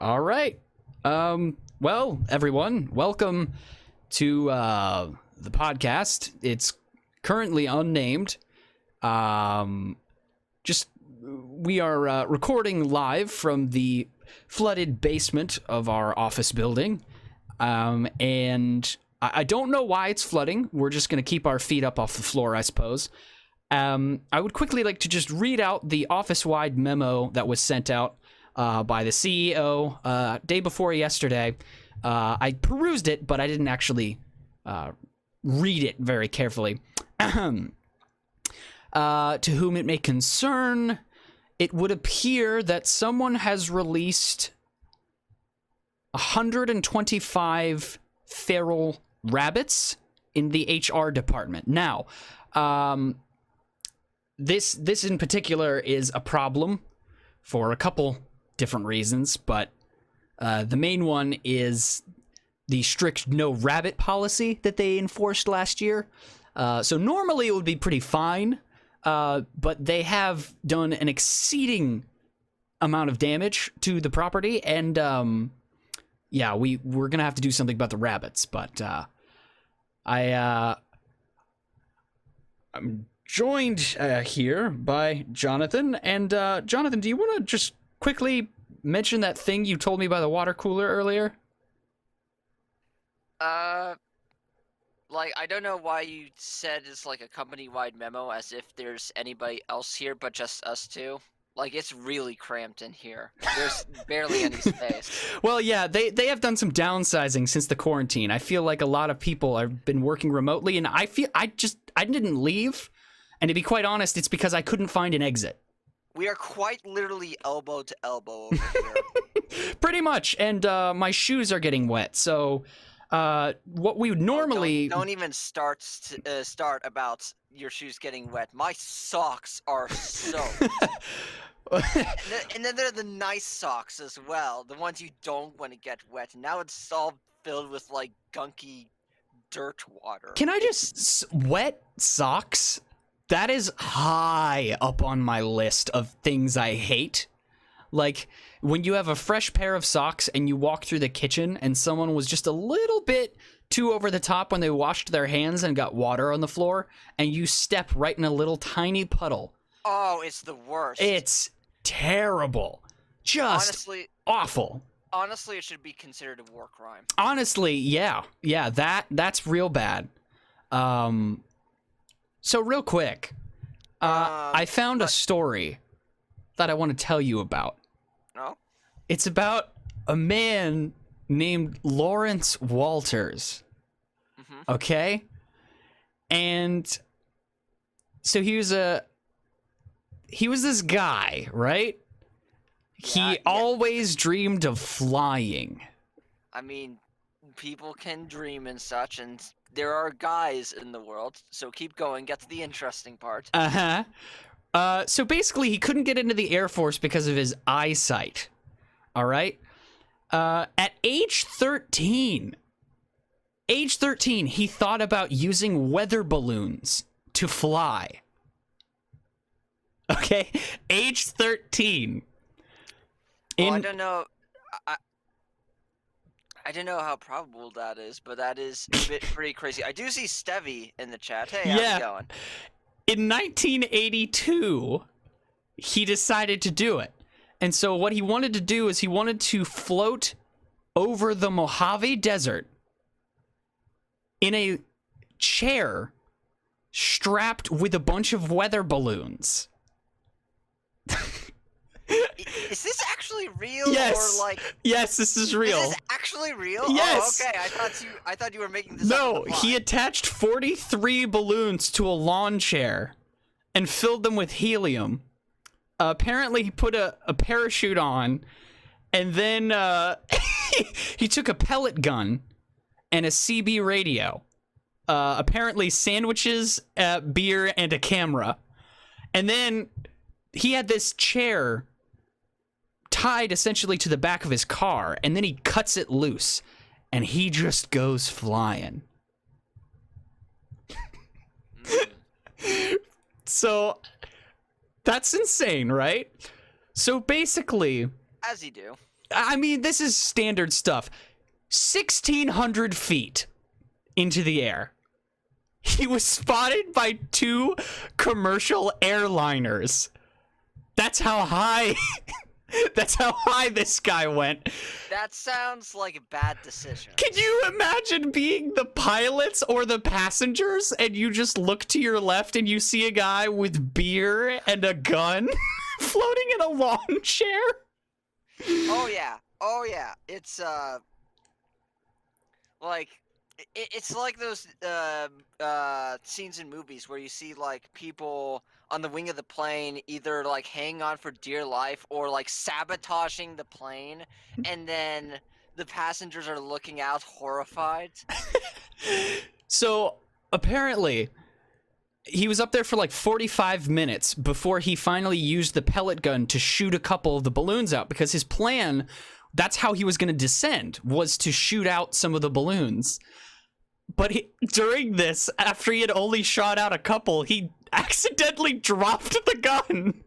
All right. Well, everyone, welcome to the podcast. It's currently unnamed. We are recording live from the flooded basement of our office building. And I don't know why it's flooding. We're just going to keep our feet up off the floor, I suppose. I would quickly like to just read out the office-wide memo that was sent out by the CEO day before yesterday. I perused it, but I didn't actually read it very carefully. To whom it may concern, it would appear that someone has released 125 feral rabbits in the HR department. Now, this in particular is a problem for a couple different reasons, but the main one is the strict no rabbit policy that they enforced last year. So normally it would be pretty fine, but they have done an exceeding amount of damage to the property, and yeah, we're gonna have to do something about the rabbits. But I'm joined here by Jonathan, and Jonathan, do you want to just quickly mention that thing you told me by the water cooler earlier? Like, I don't know why you said it's like a company-wide memo as if there's anybody else here but just us two. Like, it's really cramped in here. There's barely any space. Well, yeah, they have done some downsizing since the quarantine. I feel like a lot of people have been working remotely, and I didn't leave. And to be quite honest, it's because I couldn't find an exit. We are quite literally elbow to elbow over here. Pretty much, and my shoes are getting wet, so what we would normally... Don't even start about your shoes getting wet. My socks are soaked. and then there are the nice socks as well, the ones you don't want to get wet. Now it's all filled with, like, gunky dirt water. Can I just... wet socks? That is high up on my list of things I hate. Like, when you have a fresh pair of socks and you walk through the kitchen and someone was just a little bit too over the top when they washed their hands and got water on the floor, and you step right in a little tiny puddle. Oh, it's the worst. It's terrible. Just honestly, awful. Honestly, it should be considered a war crime. Honestly, yeah. Yeah, that's real bad. So real quick, I found a story that I want to tell you about. No? It's about a man named Lawrence Walters. Mm-hmm. Okay? And so he was this guy, right? Yeah, he always dreamed of flying. I mean, people can dream and such, and there are guys in the world, so keep going, get to the interesting part. So basically, he couldn't get into the Air Force because of his eyesight. All right? At age 13, he thought about using weather balloons to fly. Okay? Age 13. Well, I don't know. I don't know how probable that is, but that is pretty crazy. I do see Stevie in the chat. Hey, how's it going? In 1982, he decided to do it. And so what he wanted to do is he wanted to float over the Mojave Desert in a chair strapped with a bunch of weather balloons. Is this actually real? Yes. Or like? Yes, this is real. Is this actually real? Yes. Oh, okay. I thought you were making this up. No, he attached 43 balloons to a lawn chair and filled them with helium. Apparently, he put a parachute on, and then he took a pellet gun and a CB radio. Apparently, sandwiches, beer, and a camera. And then he had this chair tied essentially to the back of his car, and then he cuts it loose, and he just goes flying. So that's insane, right? So basically, as you do, I mean, this is standard stuff. 1,600 feet into the air, he was spotted by 2 commercial airliners. That's how high. That's how high this guy went. That sounds like bad decisions. Can you imagine being the pilots or the passengers and you just look to your left and you see a guy with beer and a gun floating in a lawn chair? Oh yeah. It's like it's like those scenes in movies where you see like people on the wing of the plane either like hanging on for dear life or like sabotaging the plane, and then the passengers are looking out horrified. So apparently he was up there for like 45 minutes before he finally used the pellet gun to shoot a couple of the balloons out, because his plan, that's how he was going to descend, was to shoot out some of the balloons. But during this, after he had only shot out a couple, he accidentally dropped the gun.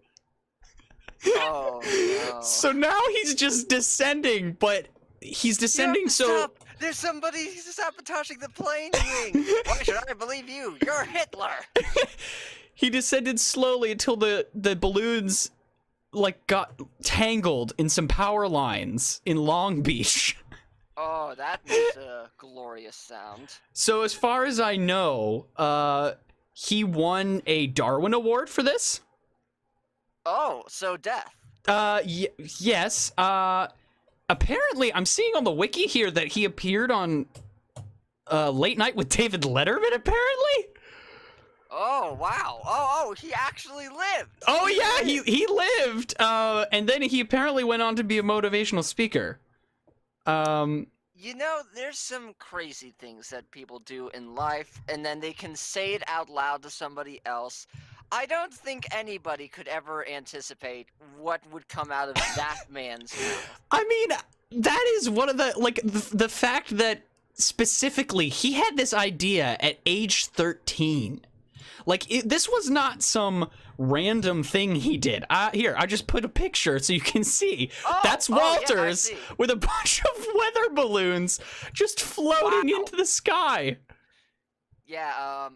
Oh no. So now he's just descending, but he's descending Stop! There's somebody sabotaging the plane wing! Why should I believe you? You're Hitler! He descended slowly until the balloons like got tangled in some power lines in Long Beach. Oh, that was a glorious sound. So as far as I know, he won a Darwin Award for this. Oh, so death. Yes. Apparently, I'm seeing on the wiki here that he appeared on Late Night with David Letterman, apparently. Oh, wow. Oh, he actually lived. Oh, yeah, he lived. And then he apparently went on to be a motivational speaker. You know, there's some crazy things that people do in life, and then they can say it out loud to somebody else. I don't think anybody could ever anticipate what would come out of that man's mouth. I mean, that is one of the, like, the fact that specifically he had this idea at age 13. Like, this was not some random thing he did. Here, I just put a picture so you can see. That's Walters with a bunch of weather balloons just floating into the sky. Yeah,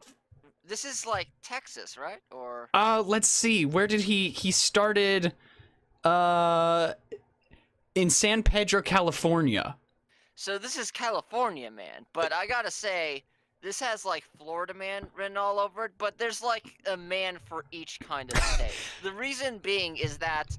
this is like Texas, right? Or let's see. Where did he started in San Pedro, California. So this is California, man. But I gotta say, this has like Florida man written all over it, but there's like a man for each kind of state. The reason being is that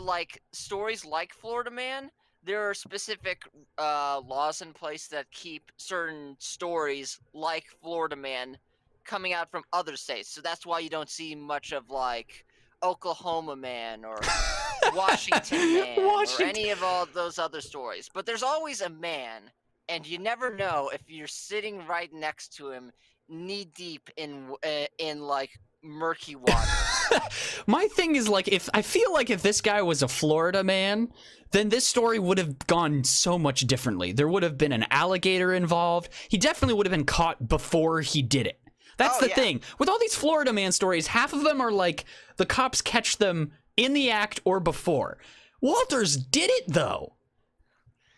like stories like Florida man, there are specific laws in place that keep certain stories like Florida man coming out from other states. So that's why you don't see much of like Oklahoma man or Washington man or any of all those other stories. But there's always a man, and you never know if you're sitting right next to him, knee deep in like murky water. My thing is, like, if I feel like if this guy was a Florida man, then this story would have gone so much differently. There would have been an alligator involved. He definitely would have been caught before he did it. That's the thing. With all these Florida man stories, half of them are like the cops catch them in the act or before. Walters did it, though.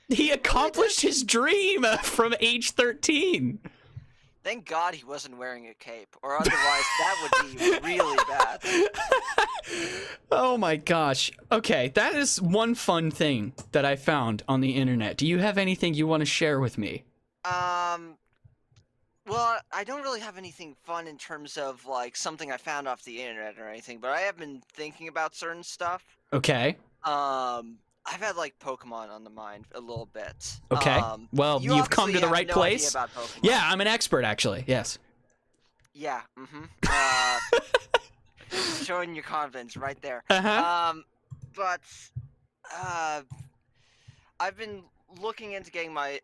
He accomplished his dream from age 13. Thank God he wasn't wearing a cape, or otherwise that would be really bad. Oh my gosh. Okay, that is one fun thing that I found on the internet. Do you have anything you want to share with me? Well, I don't really have anything fun in terms of like something I found off the internet or anything, but I have been thinking about certain stuff. Okay. I've had like Pokemon on the mind a little bit. Okay. Well, you've come to the right place. Idea about Pokemon. Yeah, I'm an expert actually. Yes. Yeah. Showing your confidence right there. But I've been looking into getting my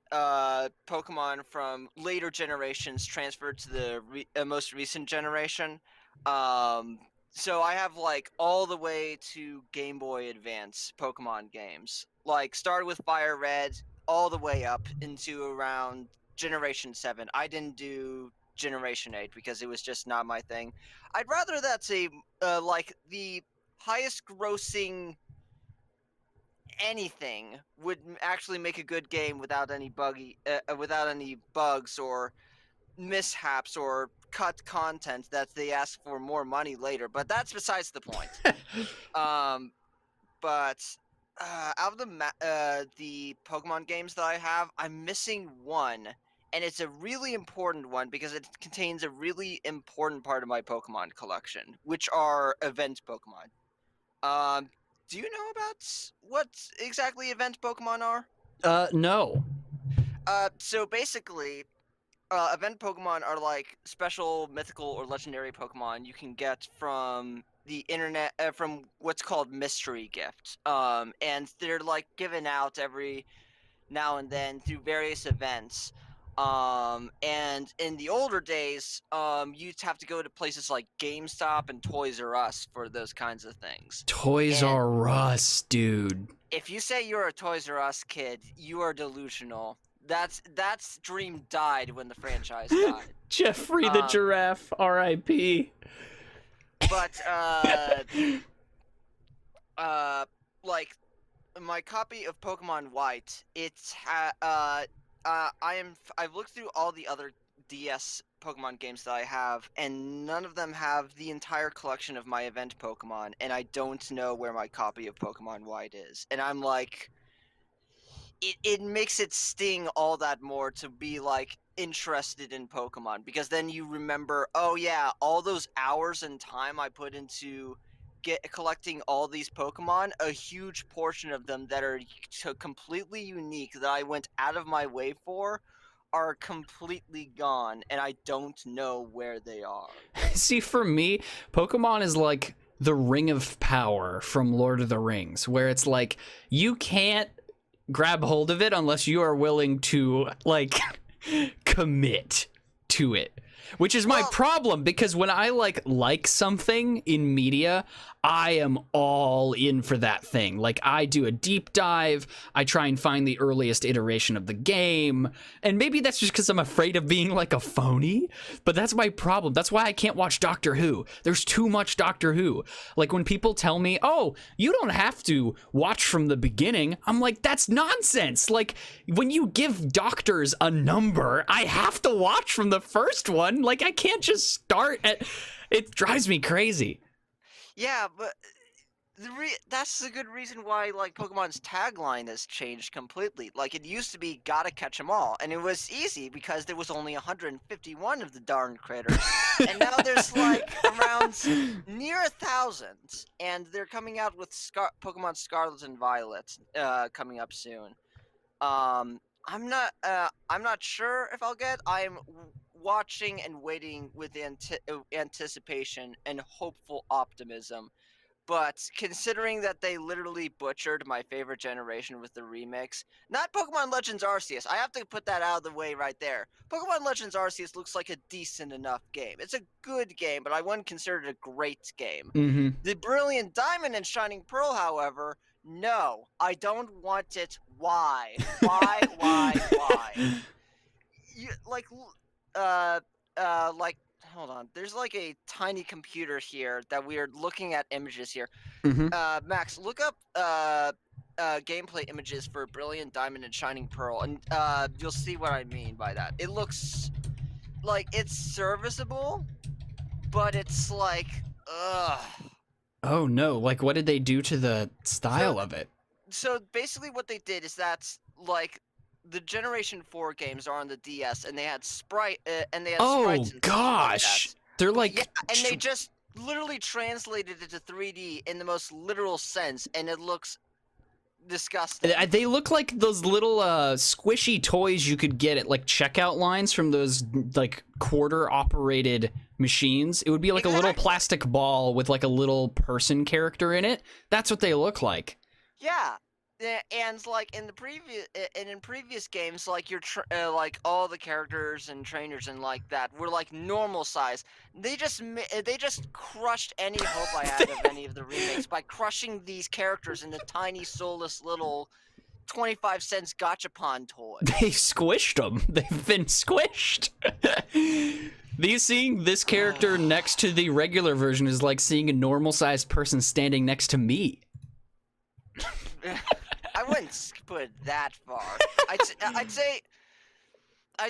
Pokemon from later generations transferred to the most recent generation. So I have like all the way to Game Boy Advance Pokemon games. Like started with Fire Red all the way up into around Generation 7. I didn't do Generation 8 because it was just not my thing. I'd rather that's a like the highest grossing anything would actually make a good game without any without any bugs or mishaps or cut content that they ask for more money later. But that's besides the point. But out of the Pokemon games that I have, I'm missing one, and it's a really important one because it contains a really important part of my Pokemon collection, which are event Pokemon. Do you know about what exactly event Pokemon are? No. So basically, event Pokemon are like special mythical or legendary Pokemon you can get from the internet, from what's called mystery gifts. And they're like given out every now and then through various events. And in the older days, you'd have to go to places like GameStop and Toys R Us for those kinds of things. Toys And R Us, dude. if you say you're a Toys R Us kid, you are delusional. That's dream died when the franchise died. Jeffrey the giraffe, R.I.P. But like my copy of Pokemon White, I've looked through all the other DS Pokemon games that I have, and none of them have the entire collection of my event Pokemon, and I don't know where my copy of Pokemon White is. And I'm like, it makes it sting all that more to be like interested in Pokemon, because then you remember, oh yeah, all those hours and time I put into collecting all these Pokemon, a huge portion of them that are completely unique that I went out of my way for are completely gone, and I don't know where they are. See, for me, Pokemon is like the Ring of Power from Lord of the Rings, where it's like you can't grab hold of it unless you are willing to like commit to it, which is my problem, because when I like something in media, I am all in for that thing. Like, I do a deep dive, I try and find the earliest iteration of the game, and maybe that's just because I'm afraid of being like a phony, but that's my problem. That's why I can't watch Doctor Who. There's too much Doctor Who. Like, when people tell me, oh, you don't have to watch from the beginning, I'm like, that's nonsense. Like, when you give doctors a number, I have to watch from the first one. Like, I can't just start at... It drives me crazy. Yeah, but that's a good reason why like Pokemon's tagline has changed completely. Like, it used to be "Gotta catch 'em all," and it was easy because there was only 151 of the darn critters, and now there's like around near 1,000, and they're coming out with Pokemon Scarlet and Violet coming up soon. I'm not sure if I'll get. I'm watching and waiting with anticipation and hopeful optimism. But considering that they literally butchered my favorite generation with the remix, not Pokemon Legends Arceus, I have to put that out of the way right there. Pokemon Legends Arceus looks like a decent enough game. It's a good game, but I wouldn't consider it a great game. Mm-hmm. The Brilliant Diamond and Shining Pearl, however, no, I don't want it. Why? Why? You, like, hold on. There's like a tiny computer here that we are looking at images here. Mm-hmm. Max, look up gameplay images for Brilliant Diamond and Shining Pearl, and you'll see what I mean by that. It looks like it's serviceable, but it's like, ugh. Oh no, like what did they do to the style of it? So basically what they did is that, like, the Generation 4 games are on the DS, and they had sprites and Oh and gosh, stuff like that. they're like, Yeah, and they just literally translated it to 3D in the most literal sense, and it looks disgusting. they look like those little squishy toys you could get at like checkout lines from those like quarter operated machines. It would be like a little plastic ball with like a little person character in it. That's what they look like. Yeah. And like in previous games, like like all the characters and trainers and like that were like normal size. They just crushed any hope I had of any of the remakes by crushing these characters into tiny soulless little 25 cents gachapon toys. They squished them. They've been squished. Seeing this character next to the regular version is like seeing a normal sized person standing next to me. wouldn't put it that far. I'd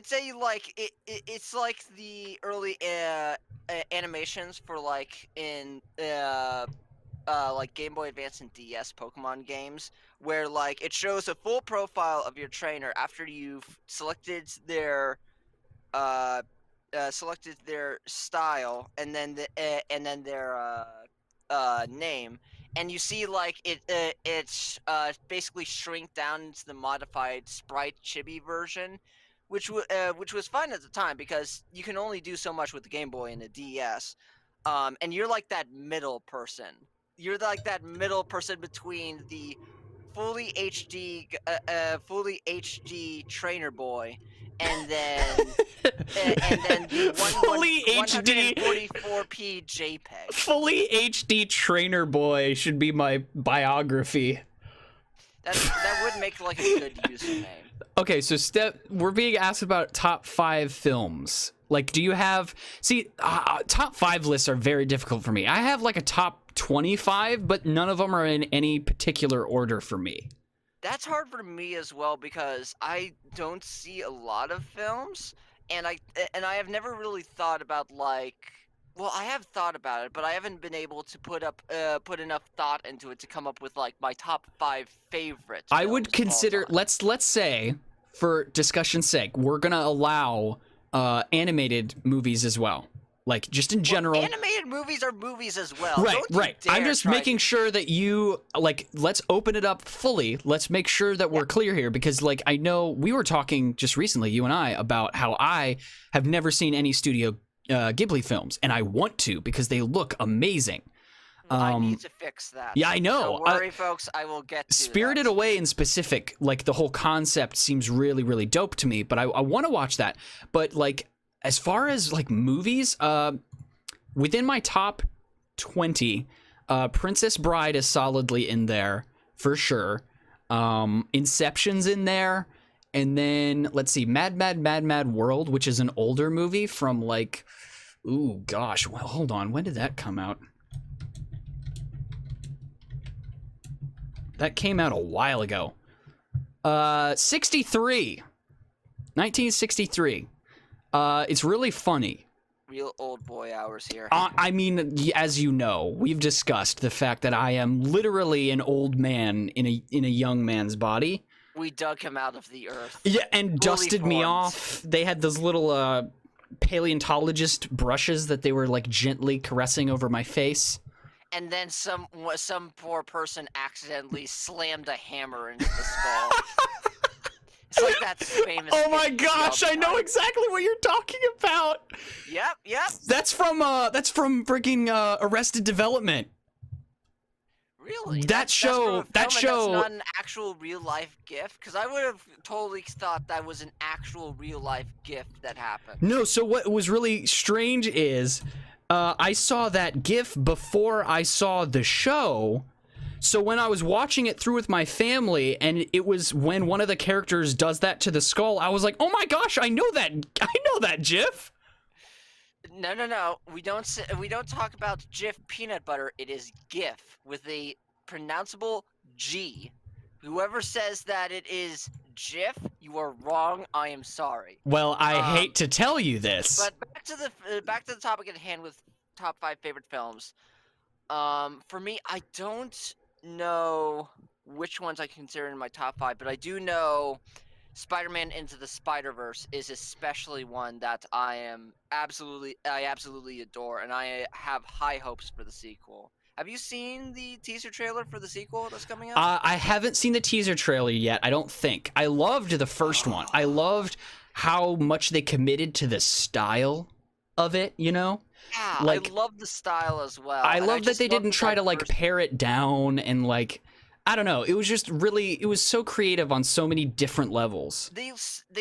say like it's like the early animations for like in like Game Boy Advance and DS Pokemon games, where like it shows a full profile of your trainer after you've uh, selected their style and then their name, and you see like it's basically shrink down into the modified sprite chibi version, which was fun at the time because you can only do so much with the Game Boy and the DS, and you're like that middle person. You're like that middle person between the fully HD trainer boy, and then the Fully HD 144p JPEG. Fully HD Trainer Boy should be my biography. That would make like a good username. Okay, so we're being asked about top 5 films. Like, do you have... See, top 5 lists are very difficult for me. I have like a top 25, but none of them are in any particular order for me. That's hard for me as well because I don't see a lot of films, and I have never really thought about like... Well, I have thought about it, but I haven't been able to put enough thought into it to come up with like my top 5 favorite films I would consider... of all time. Let's say, for discussion's sake, we're gonna allow animated movies as well. Like, just in general. Animated movies are movies as well. Right, Don't you right. dare I'm just try making to... sure that you, like, let's open it up fully. Let's make sure that we're clear here because, like, I know we were talking just recently, you and I, about how I have never seen any Studio Ghibli films, and I want to because they look amazing. I need to fix that. Yeah, I know. Don't worry, folks. I will get to Spirited that. Away in specific, like, the whole concept seems really, really dope to me, but I want to watch that. But, like, as far as, like, movies, within my top 20, Princess Bride is solidly in there, for sure. Inception's in there. And then, let's see, Mad World, which is an older movie from, like... Ooh, gosh. Well, hold on. When did that come out? That came out a while ago. 63. 1963. It's really funny. Real old boy hours here. I mean, as you know, we've discussed the fact that I am literally an old man in a young man's body. We dug him out of the earth. Yeah, and dusted me formed. off. They had those little paleontologist brushes that they were like gently caressing over my face. And then some poor person accidentally slammed a hammer into the skull. It's like that famous... Oh my gosh, I know exactly what you're talking about. Yep. That's from freaking Arrested Development. Really? That show. That's not an actual real life GIF, because I would have totally thought that was an actual real life GIF that happened. No. So what was really strange is, I saw that GIF before I saw the show. So when I was watching it through with my family, and it was when one of the characters does that to the skull, I was like, "Oh my gosh, I know that GIF." No. We don't talk about Jif peanut butter. It is GIF with a pronounceable G. Whoever says that it is Jif, you are wrong. I am sorry. Well, I hate to tell you this. But back to the topic at hand with top 5 favorite films. For me, I don't know which ones I consider in my top 5, but I do know Spider-Man Into the Spider-Verse is especially one that I absolutely adore, and I have high hopes for the sequel. Have you seen the teaser trailer for the sequel that's coming out? I haven't seen the teaser trailer yet, I don't think. I loved the first one. I loved how much they committed to the style of it, you know? Yeah, like, I love the style as well. I love that they didn't try to, like, pare it down and, like... I don't know. It was just really... It was so creative on so many different levels. They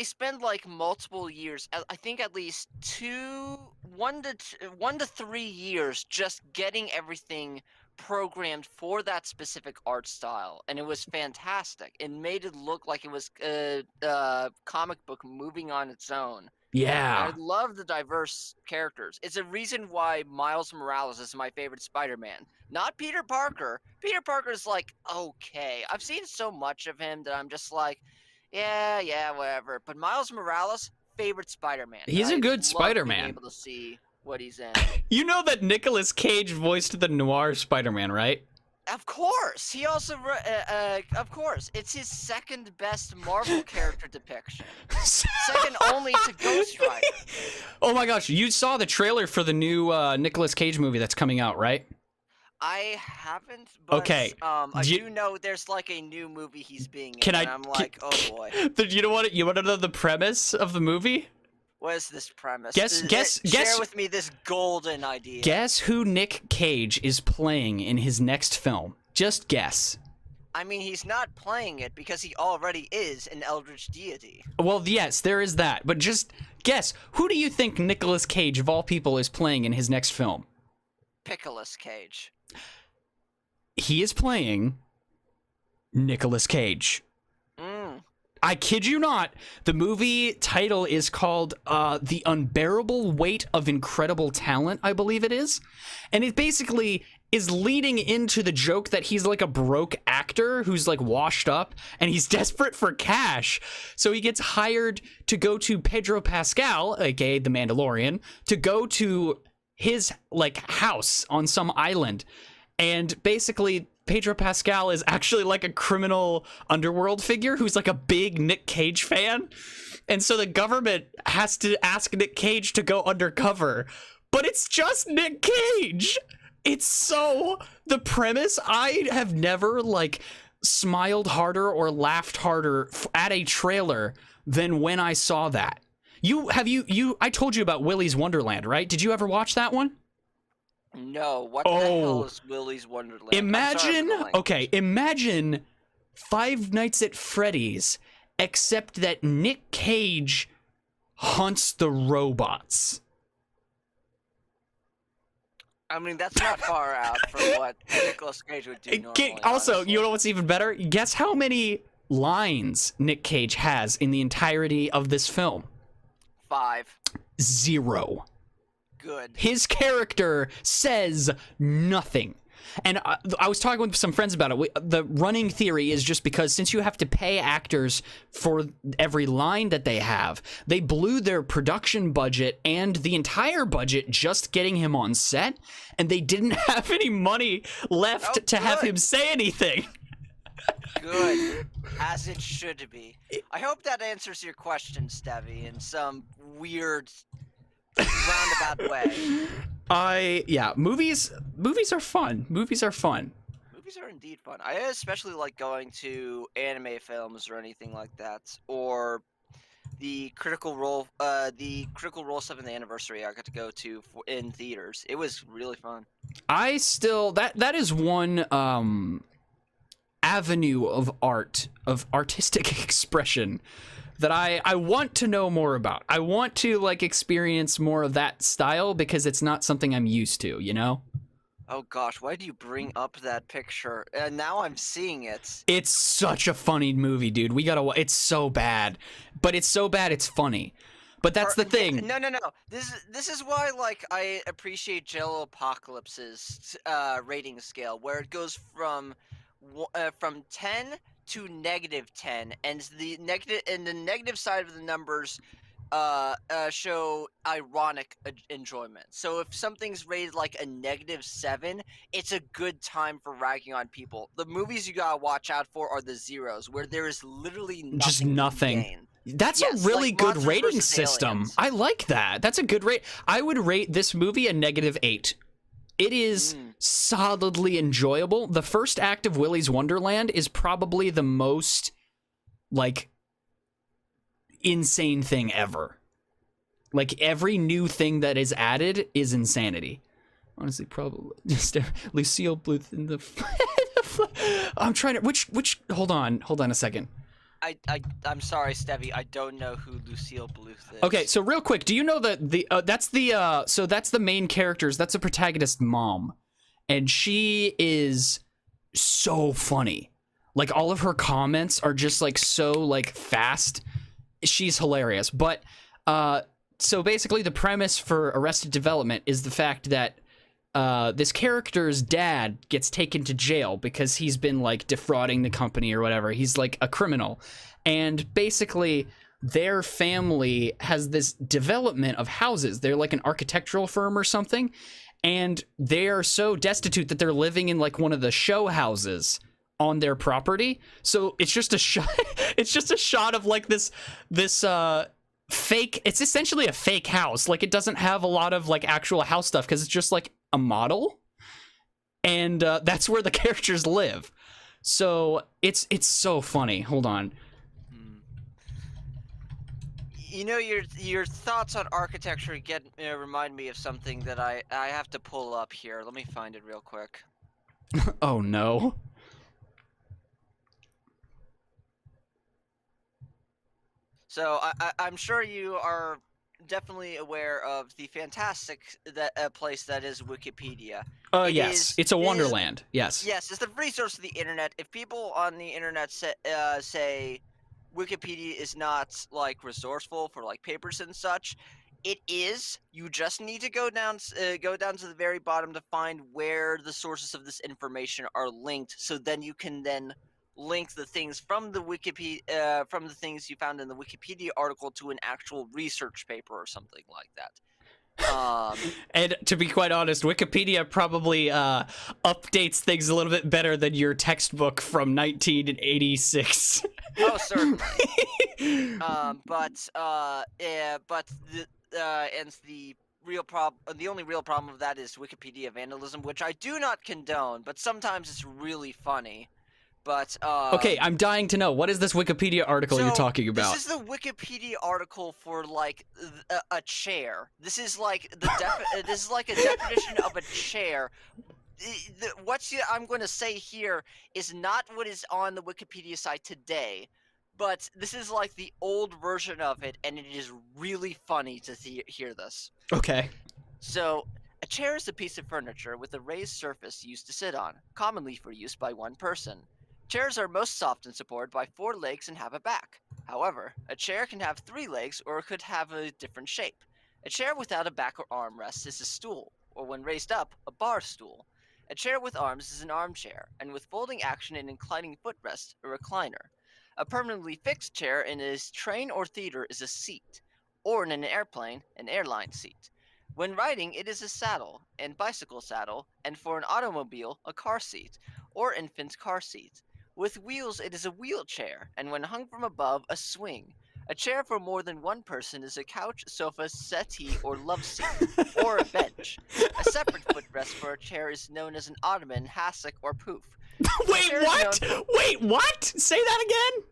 spend, like, multiple years, I think at least 1 to 3 years just getting everything programmed for that specific art style, and it was fantastic. It made it look like it was a comic book moving on its own. I Yeah. love the diverse characters. It's a reason why Miles Morales is my favorite Spider-Man. Not Peter Parker. Peter Parker's like, okay. I've seen so much of him that I'm just like, yeah, whatever. But Miles Morales, favorite Spider-Man. He's a I good love being Spider-Man. able to see what he's in. You know that Nicolas Cage voiced the noir Spider-Man, right? Of course. He also, of course. It's his second best Marvel character depiction. Second only to Ghost Rider. Oh my gosh, you saw the trailer for the new Nicolas Cage movie that's coming out, right? I haven't, but Okay. I do know there's like a new movie he's being in, Can and I'm like, oh boy. You know what? You want to know the premise of the movie? What is this premise? Guess Share with me this golden idea. Guess who Nick Cage is playing in his next film? Just guess. I mean, he's not playing it because he already is an eldritch deity. Well, yes, there is that, but just guess, who do you think Nicolas Cage, of all people, is playing in his next film? Pickles Cage. He is playing Nicolas Cage. I kid you not. The movie title is called The Unbearable Weight of Incredible Talent, I believe it is. And it basically is leading into the joke that he's like a broke actor who's like washed up and he's desperate for cash. So he gets hired to go to Pedro Pascal, aka the Mandalorian, to go to his like house on some island. And basically Pedro Pascal is actually like a criminal underworld figure who's like a big Nick Cage fan. And so the government has to ask Nick Cage to go undercover. But it's just Nick Cage. It's so... The premise, I have never like smiled harder or laughed harder at a trailer than when I saw that. I told you about Willy's Wonderland, right? Did you ever watch that one? No, what the hell is Willy's Wonderland? Imagine Five Nights at Freddy's, except that Nick Cage hunts the robots. I mean, that's not far out from what Nicolas Cage would do normally. Also, honestly. you know what's even better? Guess how many lines Nick Cage has in the entirety of this film? 5. 0. Good. His character says nothing. And I was talking with some friends about it. The running theory is just because since you have to pay actors for every line that they have, they blew their production budget and the entire budget just getting him on set, and they didn't have any money left to have him say anything. Good. As it should be. I hope that answers your question, Stevie, in some weird... roundabout way. Movies are fun. Movies are indeed fun. I especially like going to anime films or anything like that, or the Critical Role 7th anniversary I got to go to in theaters. It was really fun. I still that is one avenue of artistic expression that I want to know more about. I want to like experience more of that style because it's not something I'm used to, you know? Oh gosh, why do you bring up that picture? Now I'm seeing it. It's such a funny movie, dude. It's so bad. But it's so bad it's funny. But that's the thing. No. This is why like I appreciate Jello Apocalypse's rating scale, where it goes from 10 to -10, and the negative side of the numbers show ironic enjoyment. So if something's rated like a -7, it's a good time for ragging on people. The movies you gotta watch out for are the zeros, where there is literally nothing. Just nothing. To gain. That's a really like good Monsters rating vs. system. Aliens. I like that. That's a good rate. I would rate this movie a -8. It is solidly enjoyable. The first act of Willy's Wonderland is probably the most, like, insane thing ever. Like, every new thing that is added is insanity. Honestly, probably just Lucille Bluth in the... I'm trying to... Which... Hold on a second. I'm sorry, Stevie. I don't know who Lucille Bluth is. Okay, so real quick, do you know that that's the main character's, that's the protagonist's mom, and she is so funny. Like, all of her comments are just like so like fast. She's hilarious. But so basically the premise for Arrested Development is the fact that this character's dad gets taken to jail because he's been like defrauding the company or whatever. He's like a criminal. And basically their family has this development of houses. They're like an architectural firm or something. And they are so destitute that they're living in like one of the show houses on their property. So it's just a shot. It's just a shot of like this fake. It's essentially a fake house. Like, it doesn't have a lot of like actual house stuff because it's just like a model, and that's where the characters live. So it's so funny. Hold on. You know, your thoughts on architecture remind me of something that I have to pull up here. Let me find it real quick. Oh no. So I'm sure you are definitely aware of the fantastic place that is Wikipedia. Yes, it's a wonderland. Yes. Yes, it's the resource of the internet. If people on the internet say Wikipedia is not like resourceful for like papers and such, it is. You just need to go down to the very bottom to find where the sources of this information are linked. So then you can then link the things from the Wikipedia, from the things you found in the Wikipedia article to an actual research paper or something like that. And to be quite honest, Wikipedia probably updates things a little bit better than your textbook from 1986. Oh, certainly. The only real problem of that is Wikipedia vandalism, which I do not condone, but sometimes it's really funny. But okay, I'm dying to know, what is this Wikipedia article you're talking about? This is the Wikipedia article for like a chair. This is like this is like a definition of a chair. I'm going to say here is not what is on the Wikipedia site today, but this is like the old version of it, and it is really funny to hear this. Okay. So, a chair is a piece of furniture with a raised surface used to sit on, commonly for use by one person. Chairs are most soft and supported by 4 legs and have a back. However, a chair can have 3 legs or it could have a different shape. A chair without a back or armrest is a stool, or when raised up, a bar stool. A chair with arms is an armchair, and with folding action and inclining footrest, a recliner. A permanently fixed chair in a train or theater is a seat, or in an airplane, an airline seat. When riding, it is a saddle, and bicycle saddle, and for an automobile, a car seat, or infant's car seat. With wheels, it is a wheelchair, and when hung from above, a swing. A chair for more than one person is a couch, sofa, settee, or love seat, or a bench. A separate footrest for a chair is known as an ottoman, hassock, or poof. Wait, what? Wait, what? Say that again?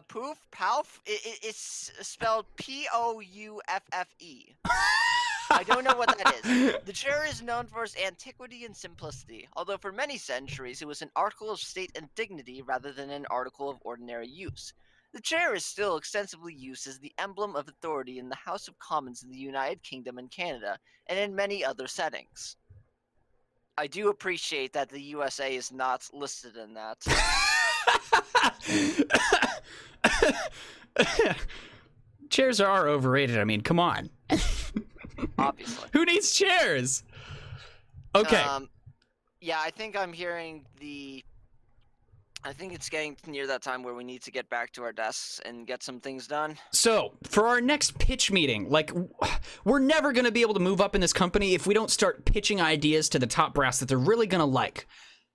Poof, Palf, it's spelled Pouffe. I don't know what that is. The chair is known for its antiquity and simplicity, although for many centuries it was an article of state and dignity rather than an article of ordinary use. The chair is still extensively used as the emblem of authority in the House of Commons in the United Kingdom and Canada, and in many other settings. I do appreciate that the USA is not listed in that. Chairs are overrated. I mean, come on. Obviously. Who needs chairs? Okay. Yeah, I think I'm hearing I think it's getting near that time where we need to get back to our desks and get some things done. So, for our next pitch meeting, like, we're never going to be able to move up in this company if we don't start pitching ideas to the top brass that they're really going to like.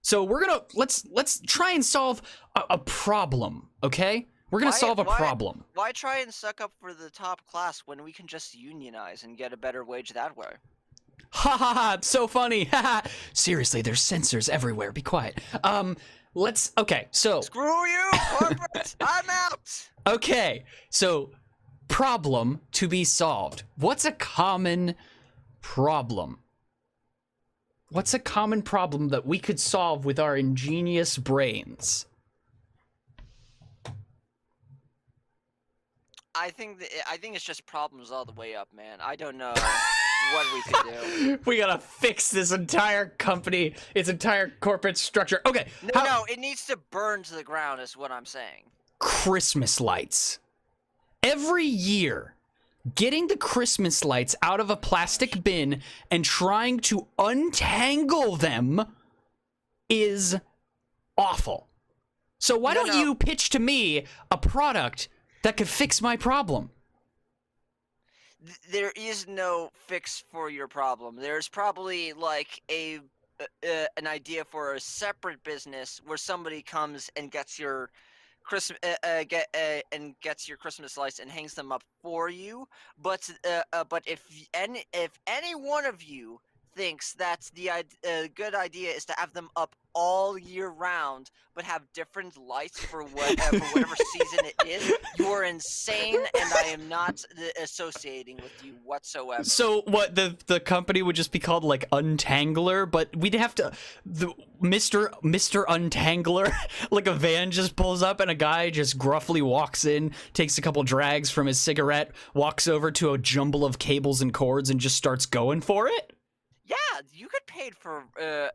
So we're going to, let's try and solve a problem, okay? We're going to solve a problem. Why try and suck up for the top class when we can just unionize and get a better wage that way? Ha ha ha, it's so funny. Ha ha. Seriously, there's sensors everywhere. Be quiet. Okay, so. Screw you, corporate! I'm out! Okay, so problem to be solved. What's a common problem? What's a common problem that we could solve with our ingenious brains? I think it's just problems all the way up, man. I don't know. what we could do. We gotta fix this entire company, its entire corporate structure. Okay. No, it needs to burn to the ground is what I'm saying. Christmas lights. Every year, getting the Christmas lights out of a plastic bin and trying to untangle them is awful. So why don't you pitch to me a product that could fix my problem? There is no fix for your problem. There's probably like an idea for a separate business where somebody comes and gets your Christmas gets your Christmas lights and hangs them up for you. But if any one of you thinks that's the good idea is to have them up all year round, but have different lights for whatever season it is, you are insane, and I am not associating with you whatsoever. So what, the company would just be called like Untangler, but we'd have to Mr. Untangler, like a van just pulls up and a guy just gruffly walks in, takes a couple drags from his cigarette, walks over to a jumble of cables and cords and just starts going for it? Yeah, you could pay for.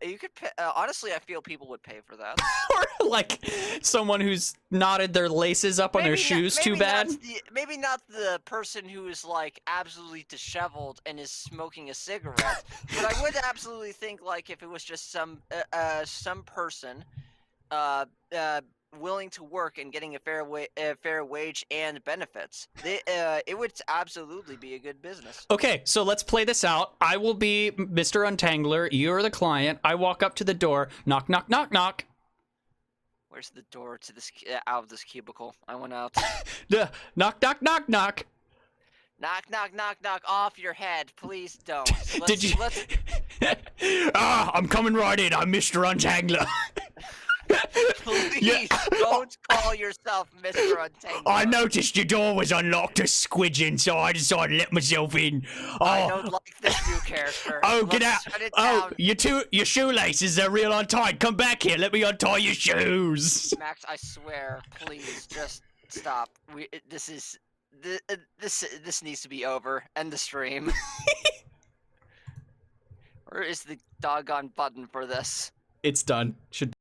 You could pay, honestly, I feel people would pay for that. Or like someone who's knotted their laces up on their shoes too bad. Maybe not the person who is like absolutely disheveled and is smoking a cigarette, but I would absolutely think like if it was just some person, willing to work and getting a fair wage and benefits, it would absolutely be a good business. Okay, so let's play this out. I will be Mr. Untangler. You're the client. I walk up to the door. Knock, knock, knock, knock. Where's the door to this out of this cubicle? I went out. Knock, knock, knock, knock. Knock, knock, knock, knock off your head. Please don't. Did you? I'm coming right in. I'm Mr. Untangler. Please don't call yourself Mr. Untangler. I noticed your door was unlocked a squidging, so I decided to let myself in. Oh. I don't like this new character. Oh, get out! Oh, down. your shoelaces are real untied. Come back here. Let me untie your shoes. Max, I swear, please just stop. This needs to be over. End the stream. Where is the doggone button for this? It's done. Should.